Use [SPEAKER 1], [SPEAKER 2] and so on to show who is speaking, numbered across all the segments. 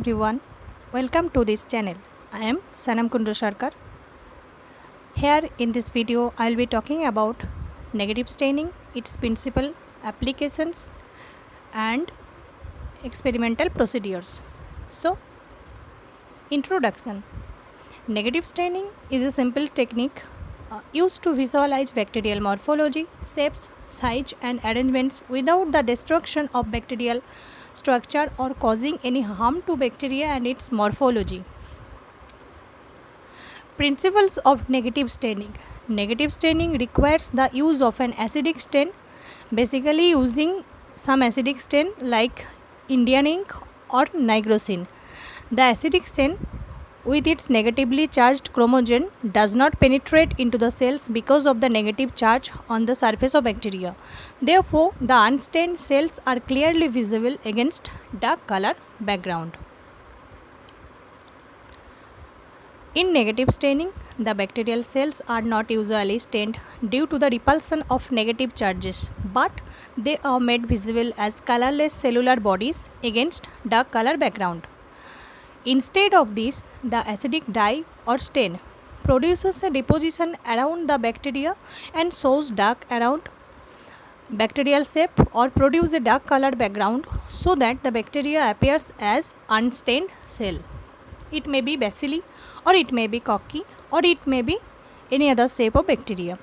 [SPEAKER 1] everyone, welcome to this channel. I am Sanam Kundra Sharkar. Here in this video I will be talking about negative staining, its principal applications and experimental procedures. So, introduction. Negative staining is a simple technique used to visualize bacterial morphology, shapes, size and arrangements without the destruction of bacterial structure or causing any harm to bacteria and its morphology. Principles of negative staining. Negative staining requires the use of an acidic stain, basically using some acidic stain like Indian ink or nigrosin. The acidic stain with its negatively charged chromosome does not penetrate into the cells because of the negative charge on the surface of bacteria. Therefore, the unstained cells are clearly visible against dark color background. In negative staining, the bacterial cells are not usually stained due to the repulsion of negative charges, but they are made visible as colorless cellular bodies against dark color background. Instead of this, the acidic dye or stain produces a deposition around the bacteria and shows dark around bacterial shape or produce a dark colored background so that the bacteria appears as unstained cell. It may be bacilli or it may be cocci or it may be any other shape of bacteria.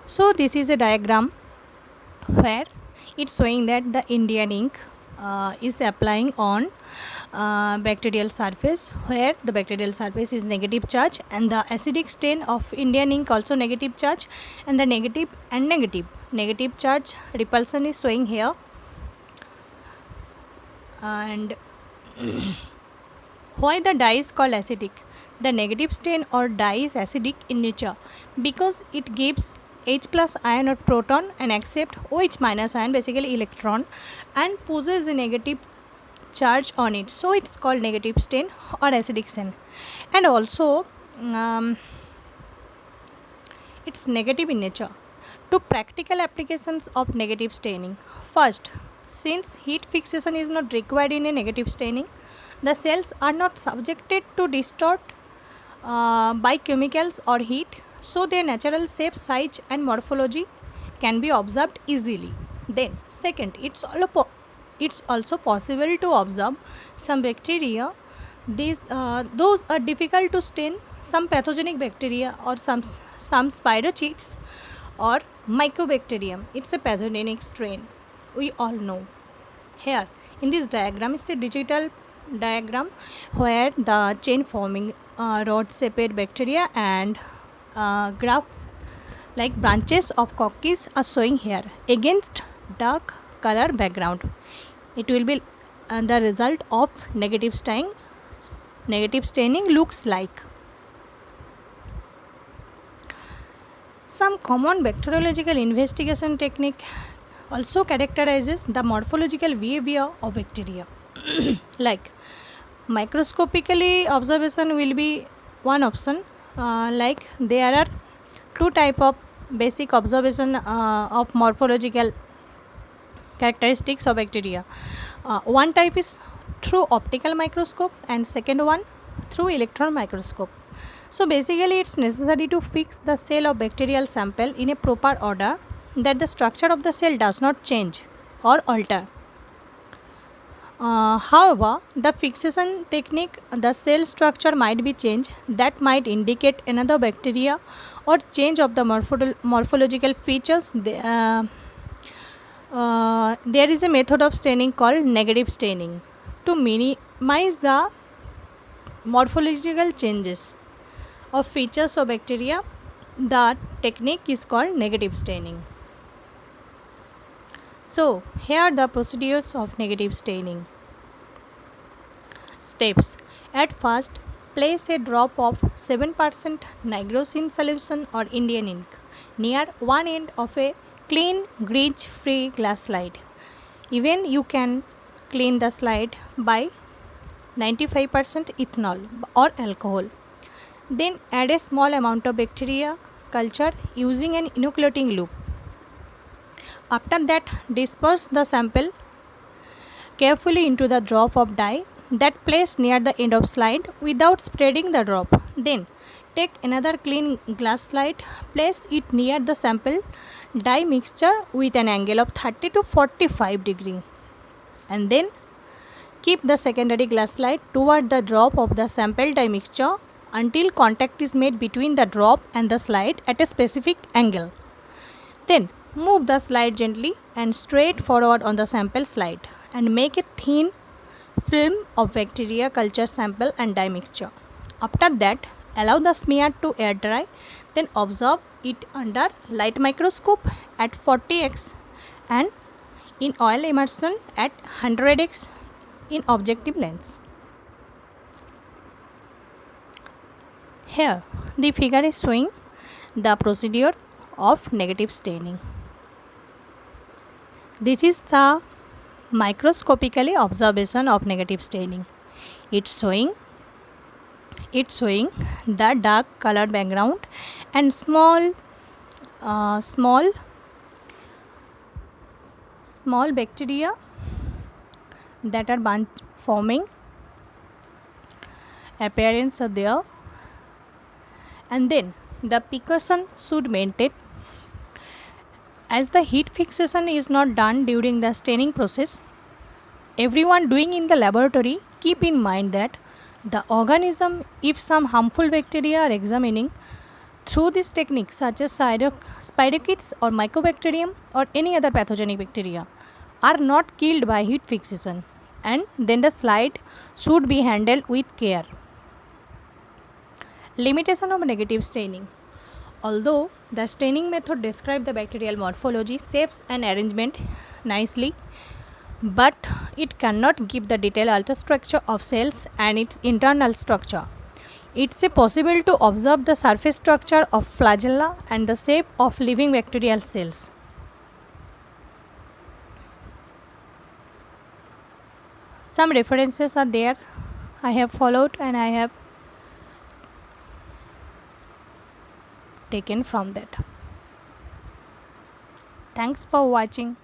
[SPEAKER 1] So this is a diagram where it's showing that the Indian ink is applying on bacterial surface where the bacterial surface is negative charge and the acidic stain of Indian ink also negative charge, and the negative charge repulsion is showing here. And why the dye is called acidic? The negative stain or dye is acidic in nature because it gives H plus ion or proton and accept OH minus ion, basically electron, and poses a negative charge on it. So it's called negative stain or acidic stain. And also it's negative in nature. To practical applications of negative staining. First, since heat fixation is not required in a negative staining, the cells are not subjected to distort by chemicals or heat, so their natural shape, size and morphology can be observed easily. Then second, it's also possible to observe some bacteria. Those are difficult to stain, some pathogenic bacteria or some spirochetes or mycobacterium. It's a pathogenic strain, we all know. Here in this diagram, it's a digital diagram where the chain forming rod shaped bacteria and graph like branches of coccis are showing here against dark color background. It will be the result of negative staining. Negative staining looks like. Some common bacteriological investigation technique also characterizes the morphological behavior of bacteria. Like microscopically observation will be one option. Like there are two type of basic observation of morphological characteristics of bacteria. One type is through optical microscope and second one through electron microscope. So basically it's necessary to fix the cell of bacterial sample in a proper order that the structure of the cell does not change or alter. However, the fixation technique, the cell structure might be changed, that might indicate another bacteria or change of the morphological features. There is a method of staining called negative staining. To minimize the morphological changes of features of bacteria, the technique is called negative staining. So, here are the procedures of negative staining. Steps. At first, place a drop of 7% nigrosin solution or Indian ink near one end of a clean, grease-free glass slide. Even you can clean the slide by 95% ethanol or alcohol. Then add a small amount of bacteria culture using an inoculating loop. After that, disperse the sample carefully into the drop of dye that place near the end of slide without spreading the drop. Then take another clean glass slide, place it near the sample dye mixture with an angle of 30 to 45 degree, and then keep the secondary glass slide toward the drop of the sample dye mixture until contact is made between the drop and the slide at a specific angle. Then move the slide gently and straight forward on the sample slide and make a thin film of bacteria culture sample and dye mixture. After that, allow the smear to air dry, then observe it under light microscope at 40x and in oil immersion at 100x in objective lens. Here the figure is showing the procedure of negative staining. This is the microscopically observation of negative staining. It's showing the dark colored background and small bacteria that are bunch forming appearance are there, and then the precaution should maintain. As the heat fixation is not done during the staining process, everyone doing in the laboratory keep in mind that the organism, if some harmful bacteria are examining through this technique such as spirochetes or mycobacterium or any other pathogenic bacteria, are not killed by heat fixation, and then the slide should be handled with care. Limitation of negative staining. Although the staining method describes the bacterial morphology, shapes and arrangement nicely, but it cannot give the detailed ultrastructure of cells and its internal structure. It's possible to observe the surface structure of flagella and the shape of living bacterial cells. Some references are there. I have followed and I have taken from that. Thanks for watching.